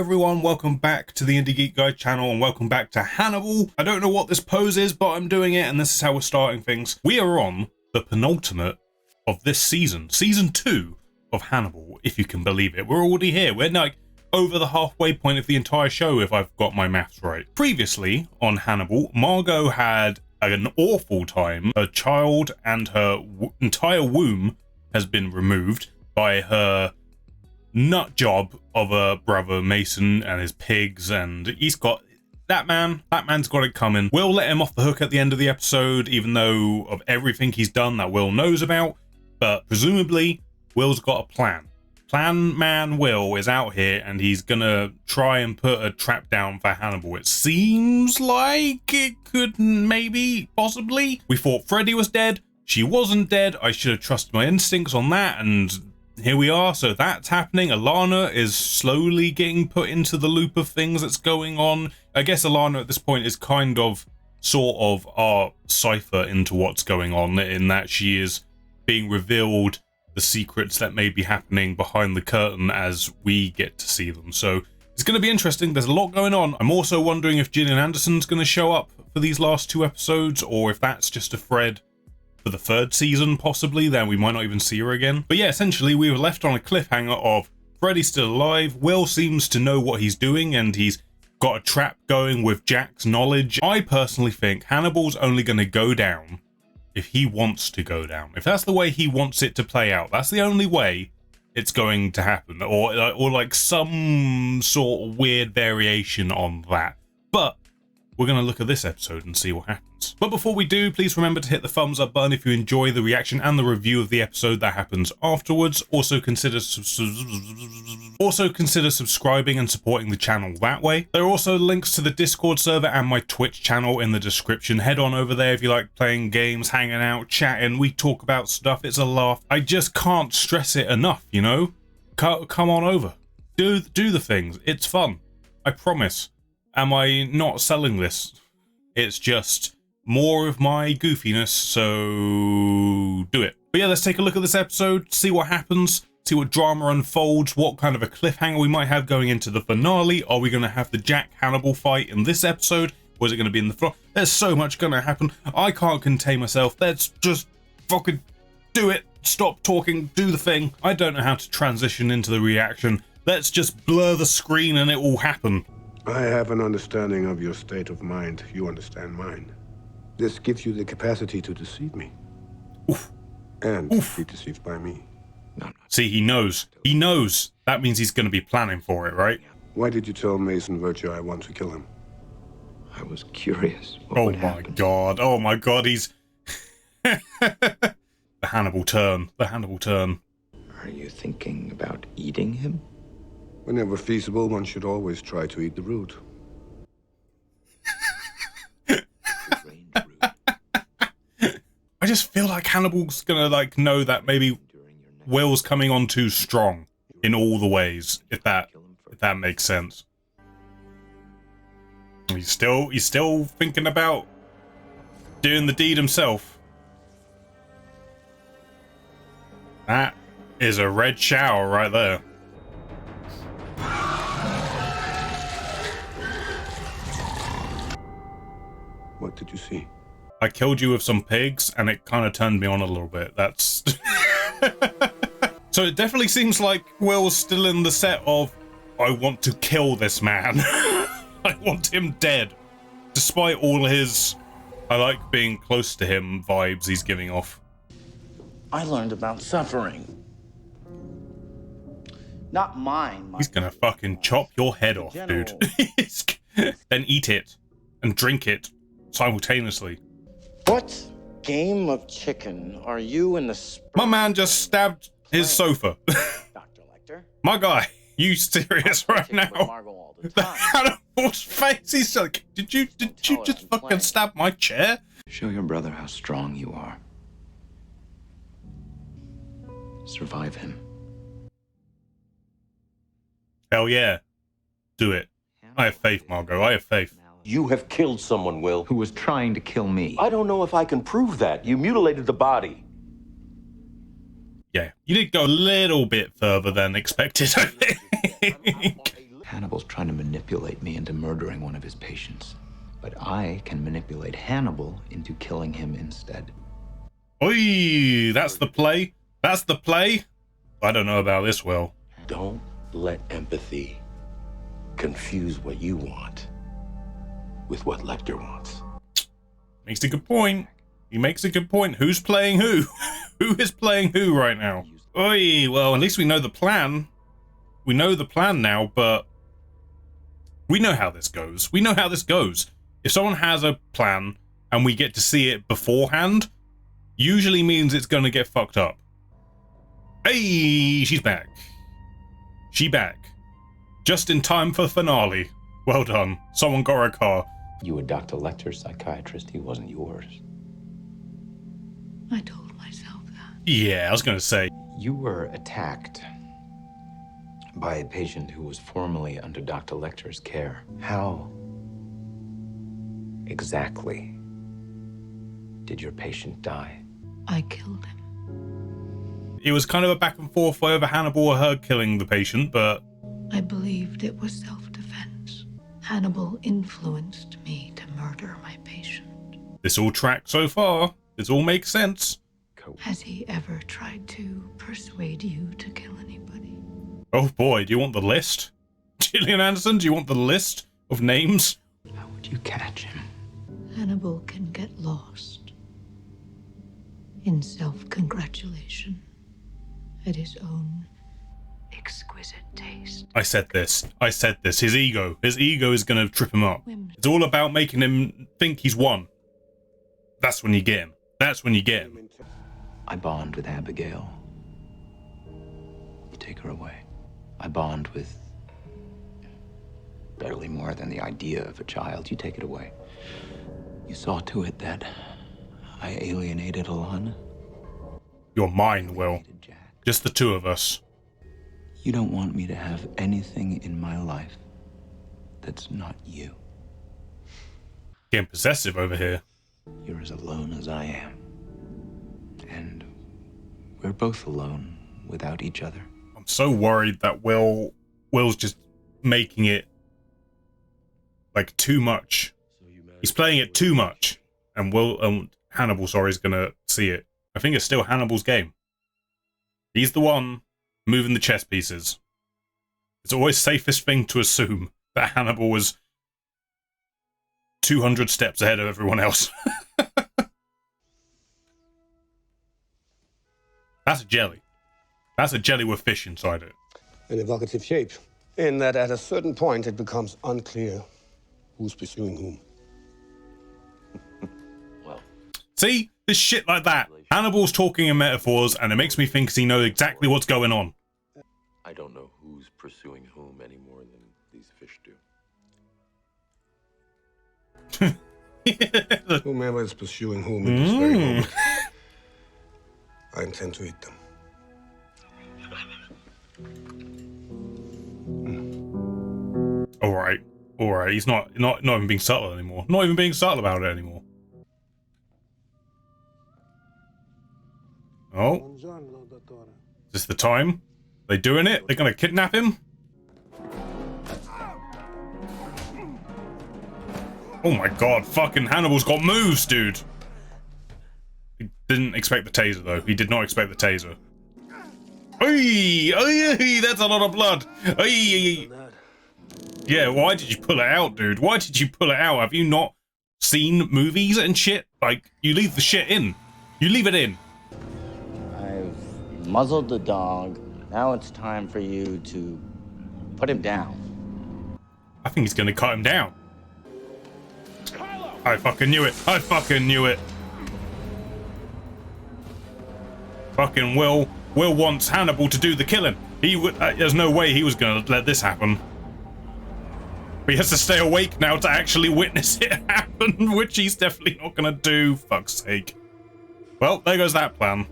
everyone, welcome back to the Indie Geek Guy channel and welcome back to Hannibal. I don't know what this pose is, but I'm doing it and this is how we're starting things. We are on the penultimate of this season 2 of Hannibal, if you can believe it. We're already here. We're like over the halfway point of the entire show, if I've got my maths right. Previously on Hannibal, Margot had an awful time. Her child and her entire womb has been removed by her nut job of a brother Mason and his pigs, and he's got that man's got it coming. Will let him off the hook at the end of the episode, even though of everything he's done that Will knows about, but presumably Will's got a plan. Plan man Will is out here and he's gonna try and put a trap down for Hannibal. It seems like it could maybe, possibly. We thought Freddy was dead. She wasn't dead. I should have trusted my instincts on that, and here we are. So that's happening. Alana is slowly getting put into the loop of things that's going on. I guess Alana at this point is kind of sort of our cipher into what's going on, in that she is being revealed the secrets that may be happening behind the curtain as we get to see them. So it's going to be interesting. There's a lot going on. I'm also wondering if Gillian Anderson's going to show up for these last 2 episodes, or if that's just a thread for the 3rd season, possibly. Then we might not even see her again. But yeah, essentially we were left on a cliffhanger of Freddy's still alive. Will seems to know what he's doing and he's got a trap going with Jack's knowledge. I personally think Hannibal's only going to go down if he wants to go down. If that's the way he wants it to play out, that's the only way it's going to happen, or like some sort of weird variation on that. But we're going to look at this episode and see what happens. But before we do, please remember to hit the thumbs up button if you enjoy the reaction and the review of the episode that happens afterwards. Also consider subscribing and supporting the channel that way. There are also links to the Discord server and my Twitch channel in the description. Head on over there if you like playing games, hanging out, chatting. We talk about stuff. It's a laugh. I just can't stress it enough, you know? Come on over. Do the things. It's fun. I promise. Am I not selling this? It's just more of my goofiness, so do it. But yeah, let's take a look at this episode, see what happens, see what drama unfolds, what kind of a cliffhanger we might have going into the finale. Are we going to have the Jack Hannibal fight in this episode, or is it going to be in the floor? There's so much going to happen. I can't contain myself. Let's just fucking do it. Stop talking, do the thing. I don't know how to transition into the reaction. Let's just blur the screen and it will happen. I have an understanding of your state of mind. You understand mine. This gives you the capacity to deceive me. Oof. And be deceived by me. No. See, he knows. He knows. That means he's going to be planning for it, right? Why did you tell Mason Virtue I want to kill him? I was curious. Oh my god. Oh my god, he's... The Hannibal turn. The Hannibal turn. Are you thinking about eating him? Whenever feasible, one should always try to eat the root. I just feel like Hannibal's gonna like know that maybe Will's coming on too strong in all the ways, if that makes sense. He's still thinking about doing the deed himself. That is a red shower right there. What did you see? I killed you with some pigs and it kind of turned me on a little bit. That's... So it definitely seems like Will's still in the set of, I want to kill this man. I want him dead. Despite all his, I like being close to him vibes he's giving off. I learned about suffering. Not mine. He's gonna fucking chop your head off, dude. Then eat it and drink it simultaneously. What game of chicken are you in the... My man just stabbed his sofa. Dr. Lecter? My guy, you serious right now? The Hannibal's face, he's like, did you just fucking stab my chair? Show your brother how strong you are. Survive him. Hell yeah. Do it. I have faith, Margot. I have faith. You have killed someone, Will. Who was trying to kill me. I don't know if I can prove that. You mutilated the body. Yeah, you did go a little bit further than expected, I think. Hannibal's trying to manipulate me into murdering one of his patients. But I can manipulate Hannibal into killing him instead. Oi, that's the play. That's the play. I don't know about this, Will. Don't let empathy confuse what you want with what Lecter wants. Makes a good point. He makes a good point. Who's playing who? Who is playing who right now? Oi, well, at least we know the plan. We know the plan now, but we know how this goes. We know how this goes. If someone has a plan and we get to see it beforehand, usually means it's going to get fucked up. Hey, she's back. She back. Just in time for the finale. Well done. Someone got her a car. You were Dr. Lecter's psychiatrist. He wasn't yours. I told myself that. Yeah, I was going to say. You were attacked by a patient who was formerly under Dr. Lecter's care. How exactly did your patient die? I killed him. It was kind of a back and forth over Hannibal or her killing the patient, but I believed it was self-defense. Hannibal influenced me to murder my patient. this all tracks so far. This all makes sense. Has he ever tried to persuade you to kill anybody? Oh boy, do you want the list? Gillian Anderson, do you want the list of names? How would you catch him? Hannibal can get lost in self-congratulation at his own exquisite taste. I said this. His ego is gonna trip him up. It's all about making him think he's won. That's when you get him. I bond with Abigail. You take her away. I bond with barely more than the idea of a child. You take it away. You saw to it that I alienated Alana. You're mine, Will. Alienated Jack. Just the two of us. You don't want me to have anything in my life that's not you. Getting possessive over here. You're as alone as I am. And we're both alone without each other. I'm so worried that Will's just making it like too much. He's playing it too much, and Hannibal, is gonna see it. I think it's still Hannibal's game. He's the one moving the chess pieces. It's always safest thing to assume that Hannibal was 200 steps ahead of everyone else. That's a jelly. That's a jelly with fish inside it. An evocative shape, in that at a certain point it becomes unclear who's pursuing whom. See? This shit like that. Hannibal's talking in metaphors, and it makes me think he knows exactly what's going on. I don't know who's pursuing whom any more than these fish do. Whomever is pursuing whom in this very moment, I intend to eat them. All right. He's not even being subtle anymore. Not even being subtle about it anymore. Oh, is this the time? They doing it? They're gonna kidnap him? Oh my god, fucking Hannibal's got moves, dude. He didn't expect the taser though. He did not expect the taser. Hey, that's a lot of blood. Hey. Yeah, why did you pull it out, dude? Why did you pull it out? Have you not seen movies and shit? Like, you leave the shit in. You leave it in. I've muzzled the dog. Now it's time for you to put him down. I think he's gonna cut him down. I fucking knew it. Fucking Will wants Hannibal to do the killing. He would. There's no way he was gonna let this happen. But he has to stay awake now to actually witness it happen, which he's definitely not gonna do. Fuck's sake. Well, there goes that plan.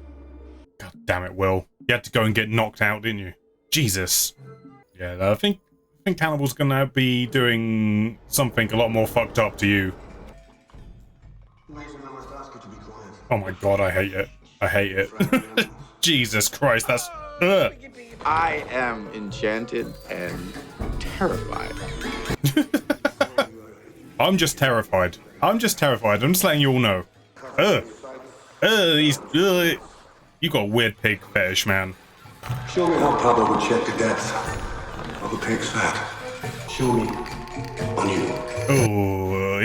God damn it, Will. You had to go and get knocked out, didn't you? Jesus. Yeah, I think Hannibal's gonna be doing something a lot more fucked up to you. Oh my god, I hate it. Jesus Christ, that's... I am enchanted and terrified. I'm just terrified. I'm just letting you all know. You got a weird pig fetish, man. Show me how Pablo would check the depth of a pig's fat. Show me on you. Oh,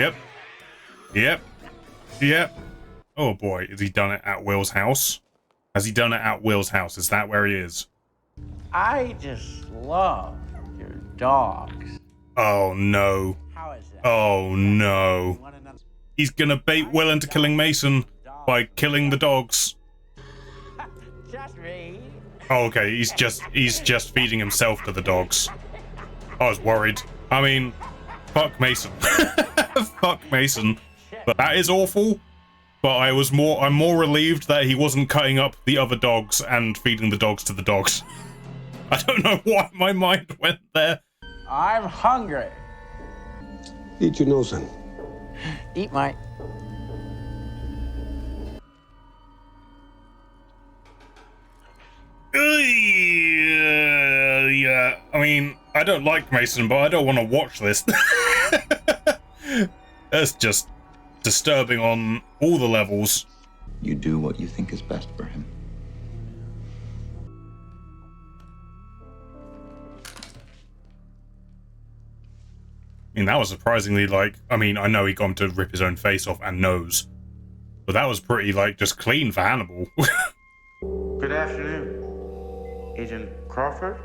yep. Oh boy, has he done it at Will's house? Has he done it at Will's house? Is that where he is? I just love your dogs. Oh no. How is that? Oh no. He's gonna bait Will into killing Mason by killing the dogs. Just me. Oh, okay, he's just feeding himself to the dogs. I was worried. I mean, fuck Mason. Fuck Mason. But that is awful. But I'm more relieved that he wasn't cutting up the other dogs and feeding the dogs to the dogs. I don't know why my mind went there. I'm hungry. Eat your nose in. Eat my... Yeah, I mean, I don't like Mason, but I don't want to watch this. That's just disturbing on all the levels. You do what you think is best for him. I mean, that was surprisingly, like, I mean, I know he got him to rip his own face off and nose, but that was pretty, like, just clean for Hannibal. Good afternoon, Agent Crawford.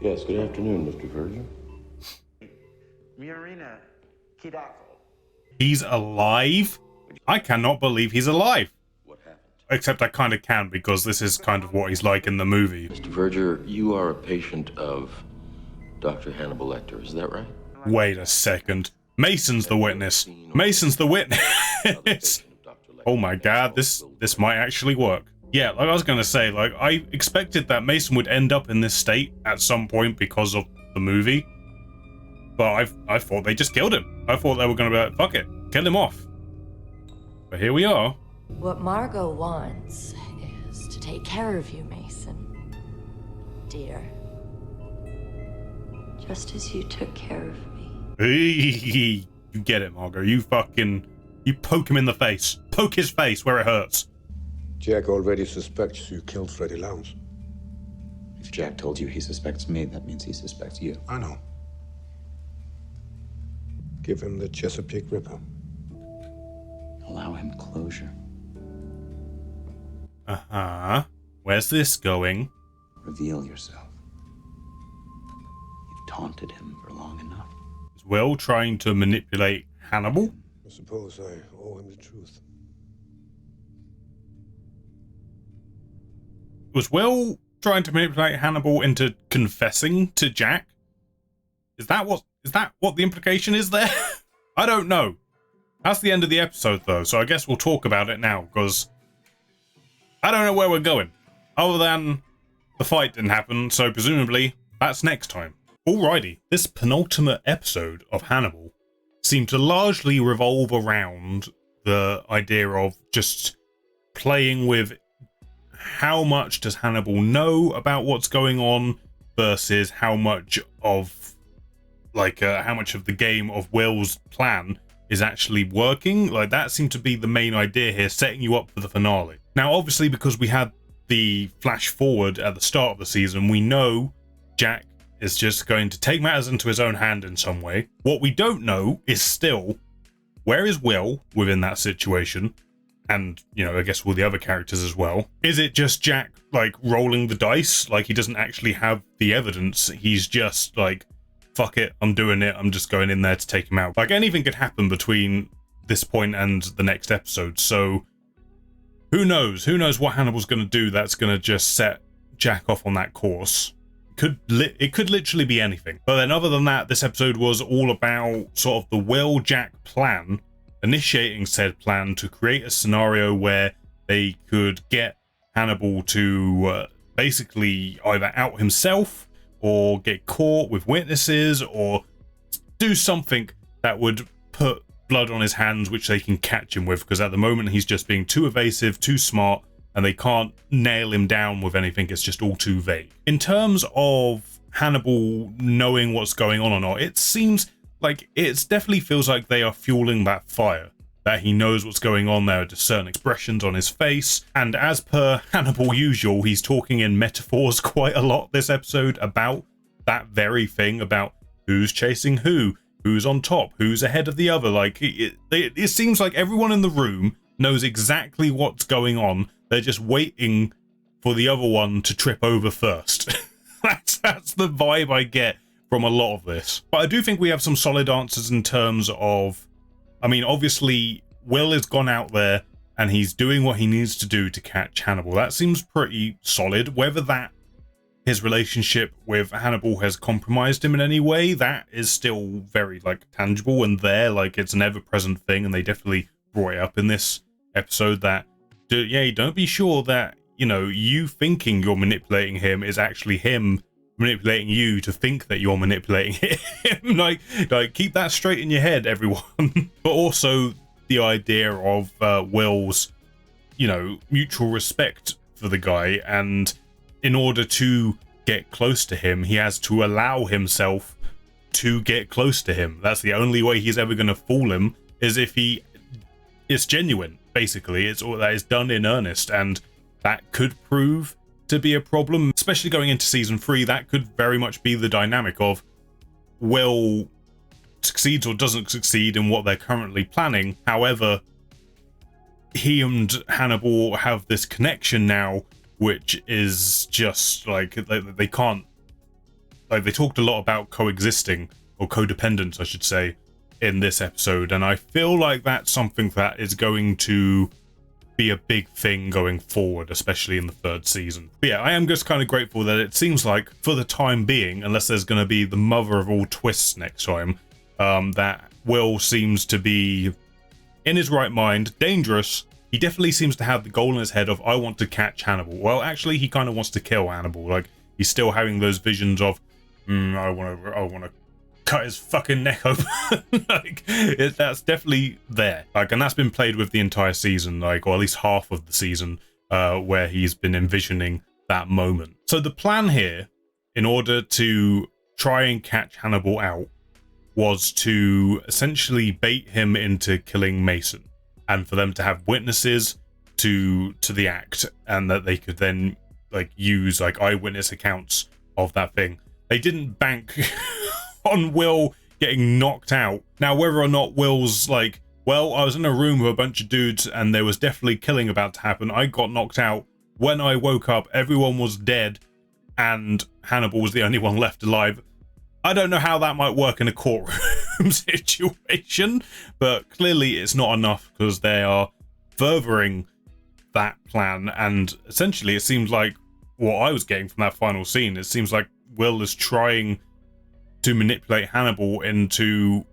Yes, good afternoon, Mr. Verger. Murina Kidako. He's alive? I cannot believe he's alive. What happened? Except I kind of can, because this is kind of what he's like in the movie. Mr. Verger, you are a patient of Dr. Hannibal Lecter, is that right? Wait a second. Mason's the witness. Mason's the witness. Oh my god, this might actually work. Yeah, like I was gonna say, like, I expected that Mason would end up in this state at some point because of the movie. But I thought they just killed him. I thought they were gonna be like, fuck it, kill him off. But here we are. What Margot wants is to take care of you, Mason. Dear. Just as you took care of me. You get it, Margot. You poke him in the face. Poke his face where it hurts. Jack already suspects you killed Freddie Lowndes. If Jack told you he suspects me, that means he suspects you. I know. Give him the Chesapeake Ripper. Allow him closure. Uh-huh. Where's this going? Reveal yourself. You've taunted him for long enough. Is Will trying to manipulate Hannibal? I suppose I owe him the truth. Was Will trying to manipulate Hannibal into confessing to Jack? Is that what the implication is there? I don't know. That's the end of the episode though, so I guess we'll talk about it now, because I don't know where we're going. Other than the fight didn't happen, so presumably that's next time. Alrighty, this penultimate episode of Hannibal seemed to largely revolve around the idea of just playing with how much does Hannibal know about what's going on versus how much of the game of Will's plan is actually working. Like, that seemed to be the main idea here, setting you up for the finale. Now, obviously, because we had the flash forward at the start of the season, we know Jack is just going to take matters into his own hand in some way. What we don't know is still, where is Will within that situation? And, you know, I guess all the other characters as well. Is it just Jack, like, rolling the dice? Like, he doesn't actually have the evidence. He's just like, fuck it, I'm doing it. I'm just going in there to take him out. Like, anything could happen between this point and the next episode. So, who knows? Who knows what Hannibal's going to do that's going to just set Jack off on that course? It could literally be anything. But then other than that, this episode was all about sort of the Will-Jack plan, initiating said plan to create a scenario where they could get Hannibal to basically either out himself or get caught with witnesses or do something that would put blood on his hands which they can catch him with, because at the moment he's just being too evasive, too smart, and they can't nail him down with anything. It's just all too vague. In terms of Hannibal knowing what's going on or not. It seems like it definitely feels like they are fueling that fire, that he knows what's going on. There are certain expressions on his face, and as per Hannibal usual, he's talking in metaphors quite a lot this episode about that very thing, about who's chasing who's on top, who's ahead of the other. Like it seems like everyone in the room knows exactly what's going on. They're just waiting for the other one to trip over first. That's the vibe I get from a lot of this. But I do think we have some solid answers in terms of, I mean, obviously Will has gone out there and he's doing what he needs to do to catch Hannibal. That seems pretty solid. Whether that his relationship with Hannibal has compromised him in any way, that is still very like tangible and there, like it's an ever-present thing, and they definitely brought it up in this episode that don't be sure that, you know, you thinking you're manipulating him is actually him manipulating you to think that you're manipulating him. like keep that straight in your head, everyone. But also the idea of Will's, you know, mutual respect for the guy, and in order to get close to him, he has to allow himself to get close to him. That's the only way he's ever going to fool him, is if it's genuine, basically. It's all that is done in earnest, and that could prove to be a problem, especially going into season 3. That could very much be the dynamic of Will succeeds or doesn't succeed in what they're currently planning. However, he and Hannibal have this connection now, which is just like they can't, like, they talked a lot about coexisting, or codependence I should say, in this episode, and I feel like that's something that is going to be a big thing going forward, especially in the 3rd season. But yeah, I am just kind of grateful that it seems like, for the time being, unless there's going to be the mother of all twists next time, that Will seems to be in his right mind, dangerous. He definitely seems to have the goal in his head of, I want to catch Hannibal. Well, actually, he kind of wants to kill Hannibal. Like, he's still having those visions of, I want to cut his fucking neck open. Like, that's definitely there. Like, and that's been played with the entire season, like, or at least half of the season, where he's been envisioning that moment. So the plan here, in order to try and catch Hannibal out, was to essentially bait him into killing Mason, and for them to have witnesses to the act, and that they could then like use like eyewitness accounts of that thing. They didn't bank on Will getting knocked out. Now, whether or not Will's like, well, I was in a room with a bunch of dudes and there was definitely killing about to happen. I got knocked out. When I woke up, everyone was dead and Hannibal was the only one left alive. I don't know how that might work in a courtroom situation, but clearly it's not enough, because they are furthering that plan. And essentially it seems like what I was getting from that final scene, it seems like Will is trying to manipulate Hannibal into,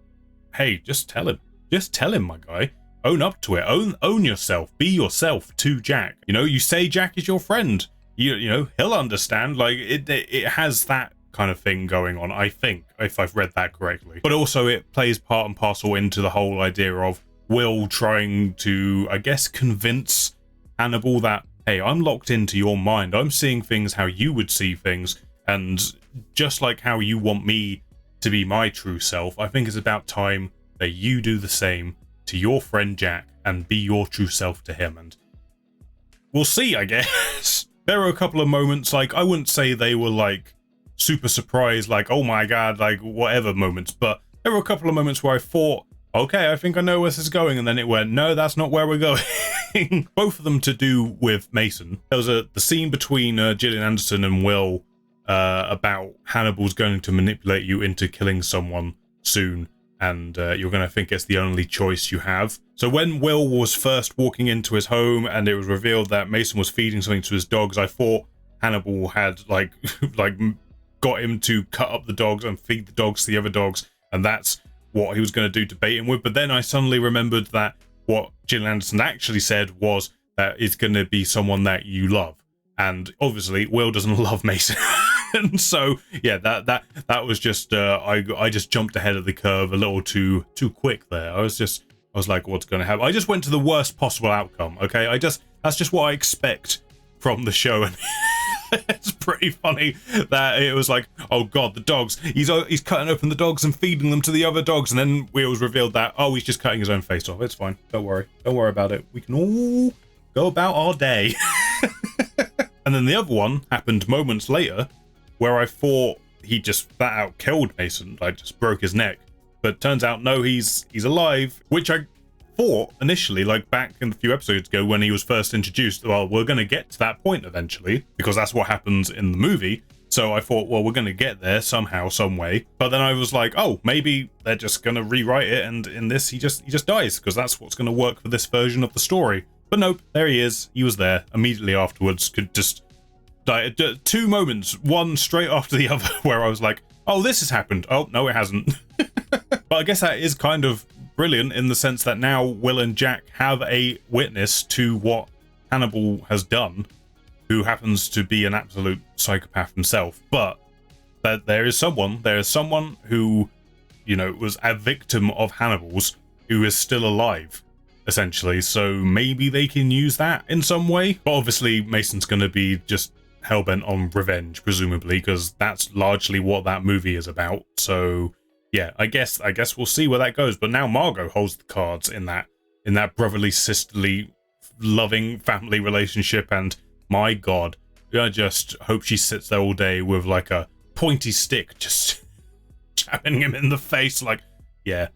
hey, just tell him, my guy, own up to it, own yourself, be yourself to Jack. You know, you say Jack is your friend, you know, he'll understand. Like, it has that kind of thing going on, I think, if I've read that correctly. But also it plays part and parcel into the whole idea of Will trying to, I guess, convince Hannibal that, hey, I'm locked into your mind, I'm seeing things how you would see things, and just like how you want me to be my true self, I think it's about time that you do the same to your friend Jack and be your true self to him. And we'll see, I guess. There were a couple of moments, like, I wouldn't say they were like super surprised, like, oh my god, like whatever moments, but there were a couple of moments where I thought, okay, I think I know where this is going, and then it went, no, that's not where we're going. Both of them to do with Mason. There was the scene between Gillian Anderson and Will about Hannibal's going to manipulate you into killing someone soon, and you're going to think it's the only choice you have. So when Will was first walking into his home and it was revealed that Mason was feeding something to his dogs, I thought Hannibal had like got him to cut up the dogs and feed the dogs to the other dogs, and that's what he was going to do to bait him with. But then I suddenly remembered that what Gillian Anderson actually said was that it's going to be someone that you love, and obviously Will doesn't love Mason. And so yeah, that was just I just jumped ahead of the curve a little too quick there. I was like, what's going to happen? I just went to the worst possible outcome. Okay, that's just what I expect from the show. And It's pretty funny that it was like, oh god, the dogs. He's cutting open the dogs and feeding them to the other dogs, and then Wheels revealed that, oh, he's just cutting his own face off. It's fine. Don't worry about it. We can all go about our day. And then the other one happened moments later, where I thought he just flat out killed Mason, like just broke his neck. But turns out, no, he's alive, which I thought initially, like back in a few episodes ago when he was first introduced, well, we're going to get to that point eventually, because that's what happens in the movie. So I thought, well, we're going to get there somehow, some way. But then I was like, oh, maybe they're just going to rewrite it, and in this, he just dies, because that's what's going to work for this version of the story. But nope, there he is. He was there immediately afterwards, could just die. 2 moments, one straight after the other, where I was like, oh, this has happened. Oh, no, it hasn't. But I guess that is kind of brilliant in the sense that now Will and Jack have a witness to what Hannibal has done, who happens to be an absolute psychopath himself. But that there is someone who, you know, was a victim of Hannibal's, who is still alive, essentially. So maybe they can use that in some way. But obviously Mason's going to be just hellbent on revenge, presumably, because that's largely what that movie is about. So yeah, I guess we'll see where that goes. But now Margot holds the cards in that brotherly, sisterly, loving family relationship, and my god, I just hope she sits there all day with like a pointy stick just jabbing him in the face like, yeah,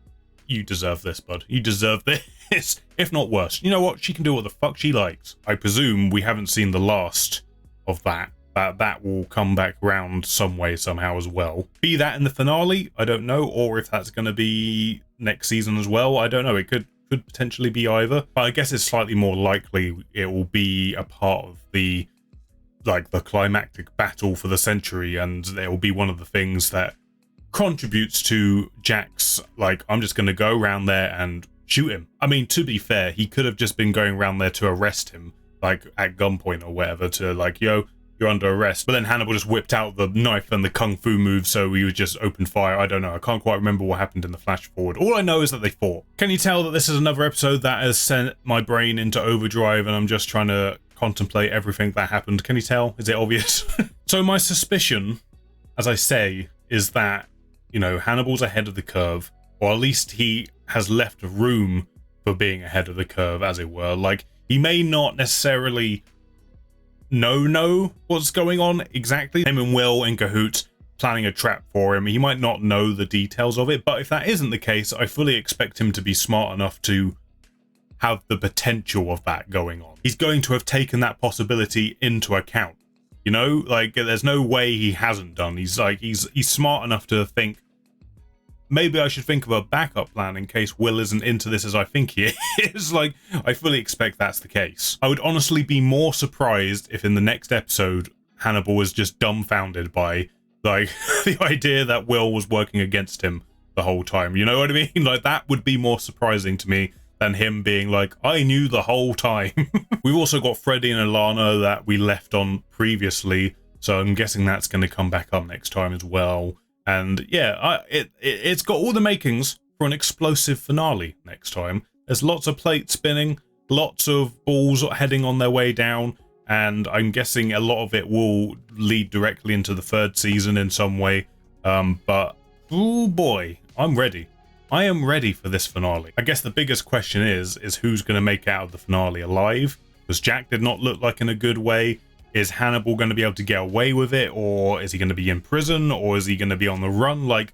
you deserve this, bud. You deserve this. If not worse. You know what? She can do what the fuck she likes. I presume we haven't seen the last of that. That will come back round some way, somehow as well. Be that in the finale, I don't know, or if that's going to be next season as well, I don't know. It could potentially be either, but I guess it's slightly more likely it will be a part of the climactic battle for the century, and it will be one of the things that contributes to Jack's, like, I'm just going to go around there and shoot him. I mean, to be fair, he could have just been going around there to arrest him, like at gunpoint or whatever, to like, yo, you're under arrest. But then Hannibal just whipped out the knife and the kung fu move, so he would just open fire. I don't know. I can't quite remember what happened in the flash forward. All I know is that they fought. Can you tell that this is another episode that has sent my brain into overdrive and I'm just trying to contemplate everything that happened? Can you tell? Is it obvious? So my suspicion, as I say, is that, you know, Hannibal's ahead of the curve, or at least he has left room for being ahead of the curve, as it were. Like, he may not necessarily know what's going on exactly. Him and Will in cahoots planning a trap for him. He might not know the details of it, but if that isn't the case, I fully expect him to be smart enough to have the potential of that going on. He's going to have taken that possibility into account. You know, like, there's no way he hasn't done. He's smart enough to think, maybe I should think of a backup plan in case Will isn't into this as I think he is. Like, I fully expect that's the case. I would honestly be more surprised if in the next episode, Hannibal was just dumbfounded by, like, the idea that Will was working against him the whole time. You know what I mean? Like, that would be more surprising to me than him being like, I knew the whole time. We've also got Freddy and Alana that we left on previously, so I'm guessing that's going to come back up next time as well. And yeah, it's got all the makings for an explosive finale next time. There's lots of plates spinning, lots of balls heading on their way down, and I'm guessing a lot of it will lead directly into the 3rd season in some way. But oh boy, I'm ready. I am ready for this finale. I guess the biggest question is who's going to make it out of the finale alive? Because Jack did not look like in a good way. Is Hannibal going to be able to get away with it, or is he going to be in prison, or is he going to be on the run? Like,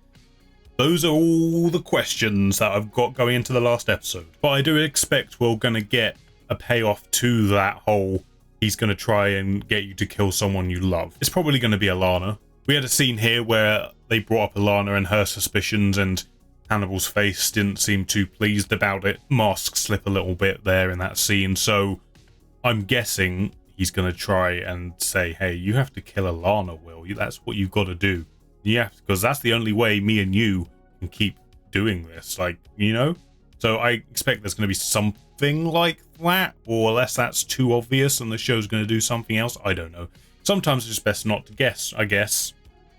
those are all the questions that I've got going into the last episode. But I do expect we're going to get a payoff to that whole, he's going to try and get you to kill someone you love. It's probably going to be Alana. We had a scene here where they brought up Alana and her suspicions, and Hannibal's face didn't seem too pleased about it. Masks slip a little bit there in that scene, so I'm guessing he's going to try and say, hey, you have to kill Alana, Will. That's what you've got to do. You have to, because that's the only way me and you can keep doing this. Like, you know? So I expect there's going to be something like that, or unless that's too obvious and the show's going to do something else. I don't know. Sometimes it's just best not to guess, I guess.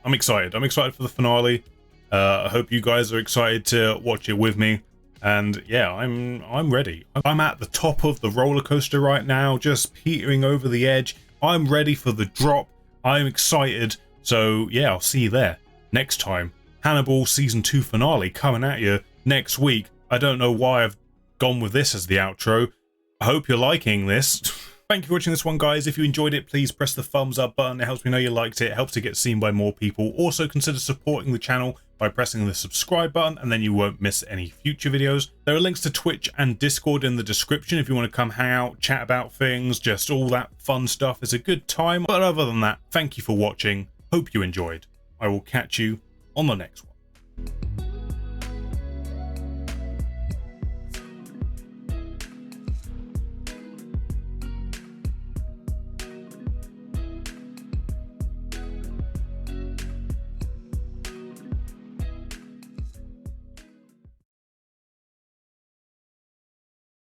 I'm excited. I'm excited for the finale. I hope you guys are excited to watch it with me. And yeah, I'm ready. I'm at the top of the roller coaster right now, just petering over the edge. I'm ready for the drop. I'm excited. So yeah, I'll see you there next time. Hannibal season 2 finale coming at you next week. I don't know why I've gone with this as the outro. I hope you're liking this. Thank you for watching this one, guys. If you enjoyed it, please press the thumbs up button. It helps me know you liked it. It helps to get seen by more people. Also, consider supporting the channel by pressing the subscribe button, and then you won't miss any future videos. There are links to Twitch and Discord in the description if you want to come hang out, chat about things, just all that fun stuff. It's a good time. But other than that, thank you for watching. Hope you enjoyed. I will catch you on the next one.